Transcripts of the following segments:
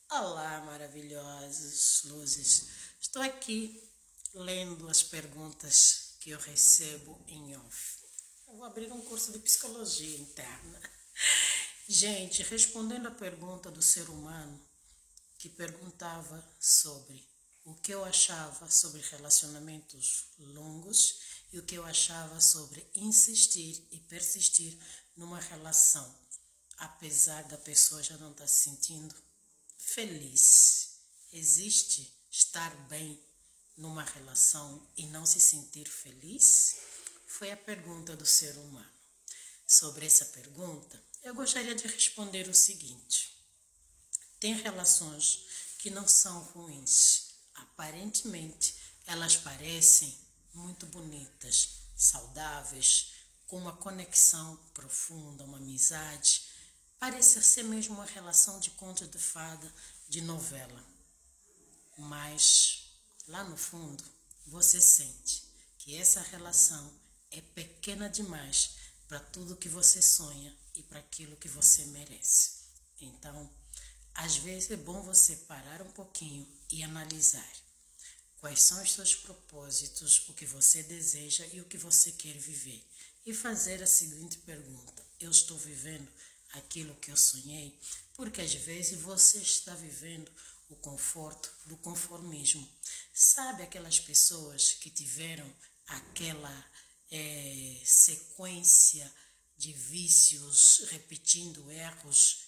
Olá, maravilhosos luzes. Estou aqui lendo as perguntas que eu recebo em off. Eu vou abrir um curso de psicologia interna. Gente, respondendo a pergunta do ser humano que perguntava sobre o que eu achava sobre relacionamentos longos e o que eu achava sobre insistir e persistir numa relação, apesar da pessoa já não estar se sentindo feliz. Existe estar bem numa relação e não se sentir feliz? Foi a pergunta do ser humano. Sobre essa pergunta, eu gostaria de responder o seguinte: tem relações que não são ruins. Aparentemente, elas parecem muito bonitas, saudáveis, com uma conexão profunda, uma amizade. Parece ser mesmo uma relação de conto de fada, de novela. Mas lá no fundo, você sente que essa relação é pequena demais para tudo que você sonha e para aquilo que você merece. Então, às vezes é bom você parar um pouquinho e analisar quais são os seus propósitos, o que você deseja e o que você quer viver. E fazer a seguinte pergunta: eu estou vivendo aquilo que eu sonhei? Porque às vezes você está vivendo o conforto do conformismo. Sabe aquelas pessoas que tiveram aquela sequência de vícios, repetindo erros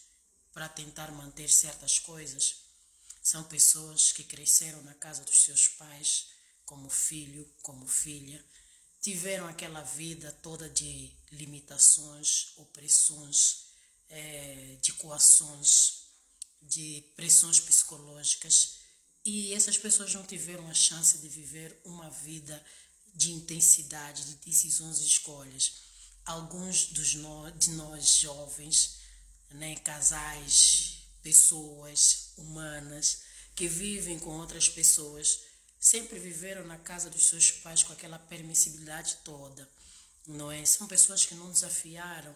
para tentar manter certas coisas? São pessoas que cresceram na casa dos seus pais, como filho, como filha, tiveram aquela vida toda de limitações, opressões, de coações, de pressões psicológicas, e essas pessoas não tiveram a chance de viver uma vida de intensidade, de decisões e escolhas. Alguns de nós jovens, né, casais, pessoas humanas que vivem com outras pessoas, sempre viveram na casa dos seus pais com aquela permissibilidade toda, não é? São pessoas que não desafiaram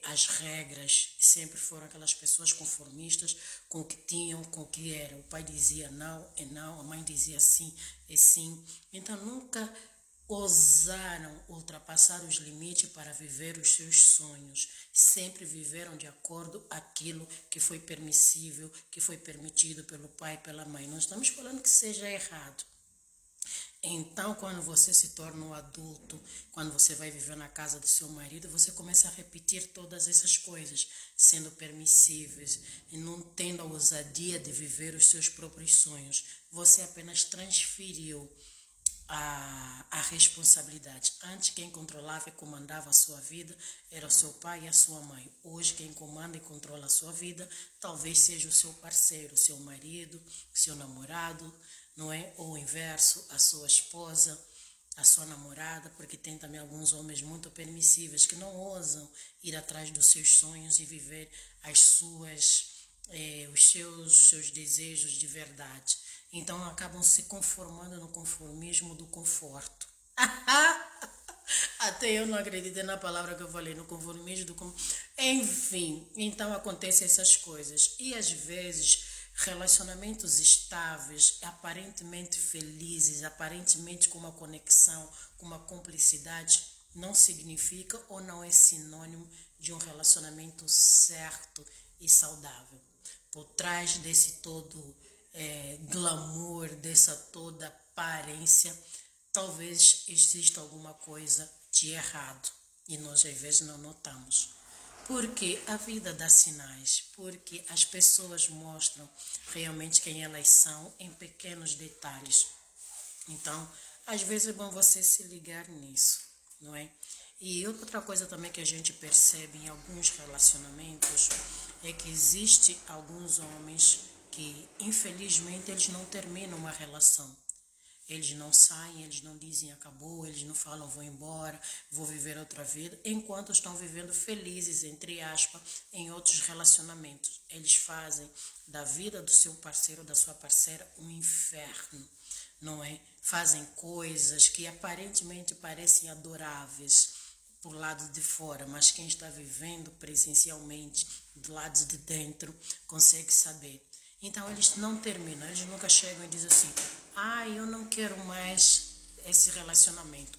as regras, sempre foram aquelas pessoas conformistas com o que tinham, com o que era. O pai dizia não, é não, a mãe dizia sim, é sim. Então nunca ousaram ultrapassar os limites para viver os seus sonhos. Sempre viveram de acordo aquilo que foi permissível, que foi permitido pelo pai e pela mãe. Não estamos falando que seja errado. Então, quando você se torna um adulto, quando você vai viver na casa do seu marido, você começa a repetir todas essas coisas, sendo permissíveis e não tendo a ousadia de viver os seus próprios sonhos. Você apenas transferiu a responsabilidade. Antes, quem controlava e comandava a sua vida era o seu pai e a sua mãe. Hoje, quem comanda e controla a sua vida talvez seja o seu parceiro, o seu marido, o seu namorado, não é? Ou o inverso, a sua esposa, a sua namorada, porque tem também alguns homens muito permissíveis que não ousam ir atrás dos seus sonhos e viver as suas, os seus desejos de verdade. Então acabam se conformando no conformismo do conforto. Até eu não acreditei na palavra que eu falei, no conformismo do conforto. Enfim, então acontecem essas coisas. E às vezes relacionamentos estáveis, aparentemente felizes, aparentemente com uma conexão, com uma cumplicidade, não significa ou não é sinônimo de um relacionamento certo e saudável. Por trás desse todo glamour, dessa toda aparência, talvez exista alguma coisa de errado e nós às vezes não notamos. Porque a vida dá sinais, porque as pessoas mostram realmente quem elas são em pequenos detalhes. Então, às vezes é bom você se ligar nisso, não é? E outra coisa também que a gente percebe em alguns relacionamentos é que existe alguns homens que, infelizmente, eles não terminam uma relação. Eles não saem, eles não dizem acabou, eles não falam vou embora, vou viver outra vida, enquanto estão vivendo felizes, entre aspas, em outros relacionamentos. Eles fazem da vida do seu parceiro, da sua parceira, um inferno, não é? Fazem coisas que aparentemente parecem adoráveis por lado de fora, mas quem está vivendo presencialmente do lado de dentro consegue saber. Então eles não terminam, eles nunca chegam e dizem assim, eu não quero mais esse relacionamento,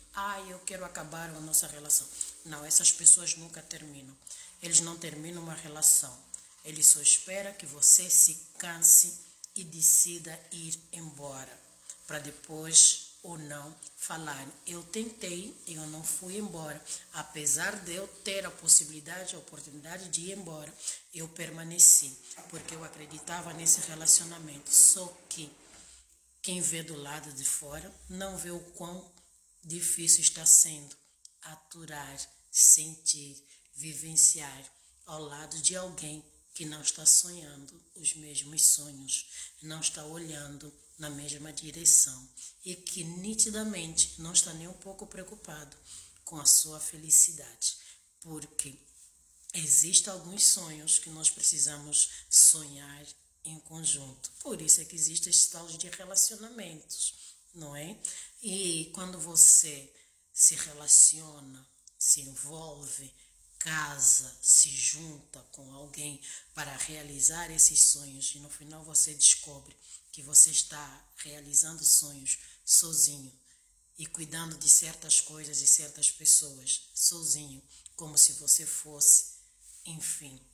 eu quero acabar a nossa relação. Não, essas pessoas nunca terminam. Eles não terminam uma relação. Eles só esperam que você se canse e decida ir embora, para depois ou não falar, eu tentei, eu não fui embora, apesar de eu ter a possibilidade, a oportunidade de ir embora, eu permaneci, porque eu acreditava nesse relacionamento. Só que quem vê do lado de fora não vê o quão difícil está sendo aturar, sentir, vivenciar ao lado de alguém que não está sonhando os mesmos sonhos, não está olhando na mesma direção e que nitidamente não está nem um pouco preocupado com a sua felicidade, porque existem alguns sonhos que nós precisamos sonhar em conjunto. Por isso é que existem esses tais de relacionamentos, não é? E quando você se relaciona, se envolve, casa, se junta com alguém para realizar esses sonhos e no final você descobre que você está realizando sonhos sozinho e cuidando de certas coisas e certas pessoas sozinho, como se você fosse, enfim,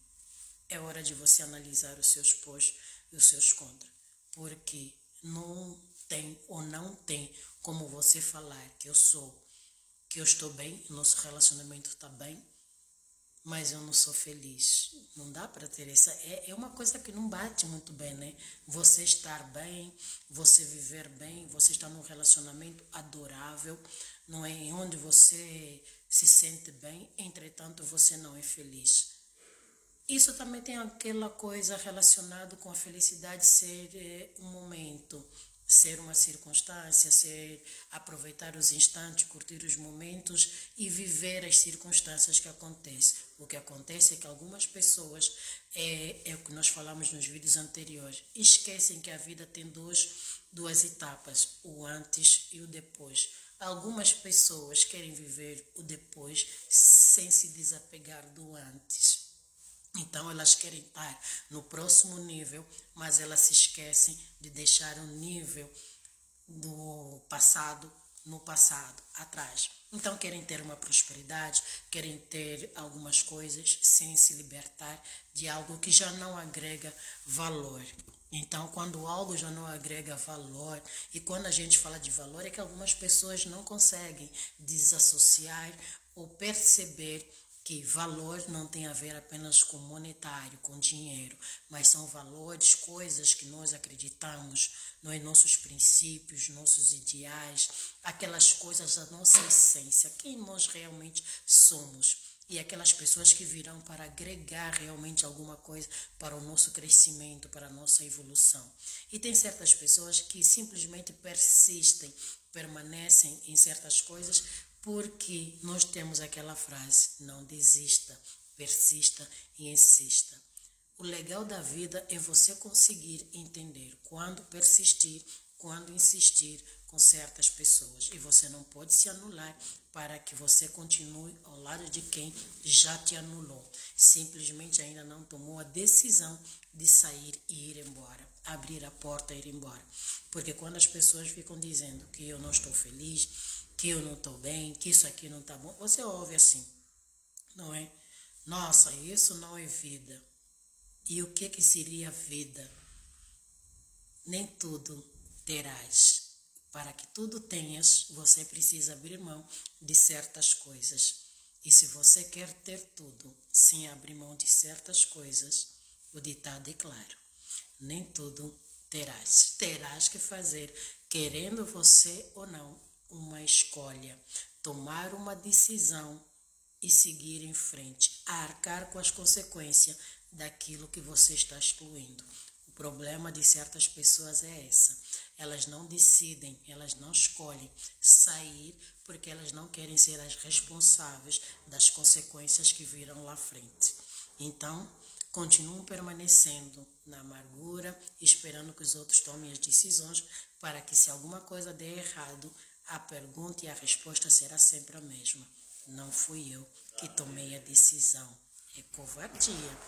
é hora de você analisar os seus pós e os seus contras, porque não tem ou não tem como você falar que eu estou bem, nosso relacionamento está bem, mas eu não sou feliz. Não dá para ter essa. É uma coisa que não bate muito bem, né? Você estar bem, você viver bem, você estar num relacionamento adorável, não é? Onde você se sente bem, entretanto você não é feliz. Isso também tem aquela coisa relacionada com a felicidade ser um momento, ser uma circunstância, ser aproveitar os instantes, curtir os momentos e viver as circunstâncias que acontecem. O que acontece é que algumas pessoas, é o que nós falamos nos vídeos anteriores, esquecem que a vida tem duas etapas, o antes e o depois. Algumas pessoas querem viver o depois sem se desapegar do antes. Então elas querem estar no próximo nível, mas elas se esquecem de deixar o nível do passado no passado, atrás. Então querem ter uma prosperidade, querem ter algumas coisas sem se libertar de algo que já não agrega valor. Então, quando algo já não agrega valor, e quando a gente fala de valor, é que algumas pessoas não conseguem desassociar ou perceber que valor não tem a ver apenas com monetário, com dinheiro, mas são valores, coisas que nós acreditamos, nossos princípios, nossos ideais, aquelas coisas da nossa essência, quem nós realmente somos. E aquelas pessoas que virão para agregar realmente alguma coisa para o nosso crescimento, para a nossa evolução. E tem certas pessoas que simplesmente persistem, permanecem em certas coisas porque nós temos aquela frase, não desista, persista e insista. O legal da vida é você conseguir entender quando persistir, quando insistir com certas pessoas. E você não pode se anular para que você continue ao lado de quem já te anulou. Simplesmente ainda não tomou a decisão de sair e ir embora, abrir a porta e ir embora. Porque quando as pessoas ficam dizendo que eu não estou feliz, que eu não estou bem, que isso aqui não está bom, você ouve assim, não é? Nossa, isso não é vida. E o que seria vida? Nem tudo terás. Para que tudo tenhas, você precisa abrir mão de certas coisas. E se você quer ter tudo sem abrir mão de certas coisas, o ditado é claro. Nem tudo terás. Terás que fazer, querendo você ou não, uma escolha. Tomar uma decisão e seguir em frente. Arcar com as consequências daquilo que você está excluindo. O problema de certas pessoas é essa. Elas não decidem, elas não escolhem sair porque elas não querem ser as responsáveis das consequências que virão lá frente. Então, continuam permanecendo na amargura, esperando que os outros tomem as decisões para que se alguma coisa der errado, a pergunta e a resposta será sempre a mesma. Não fui eu que tomei a decisão. É covardia.